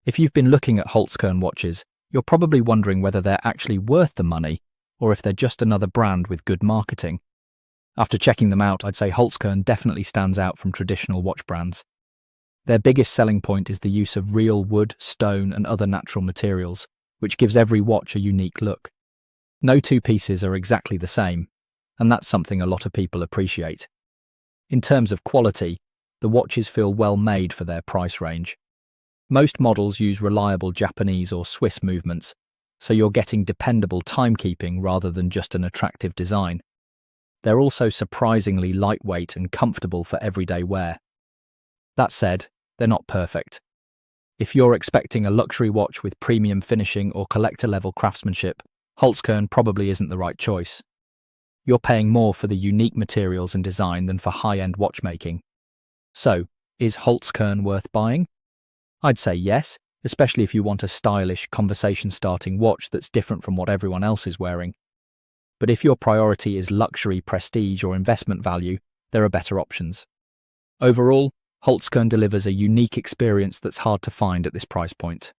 If you've been looking at Holzkern watches, you're probably wondering whether they're actually worth the money or if they're just another brand with good marketing. After checking them out, I'd say Holzkern definitely stands out from traditional watch brands. Their biggest selling point is the use of real wood, stone, and other natural materials, which gives every watch a unique look. No two pieces are exactly the same, and that's something a lot of people appreciate. In terms of quality, the watches feel well made for their price range. Most models use reliable Japanese or Swiss movements, so you're getting dependable timekeeping rather than just an attractive design. They're also surprisingly lightweight and comfortable for everyday wear. That said, they're not perfect. If you're expecting a luxury watch with premium finishing or collector-level craftsmanship, Holzkern probably isn't the right choice. You're paying more for the unique materials and design than for high-end watchmaking. So, is Holzkern worth buying? I'd say yes, especially if you want a stylish, conversation-starting watch that's different from what everyone else is wearing. But if your priority is luxury, prestige, or investment value, there are better options. Overall, Holzkern delivers a unique experience that's hard to find at this price point.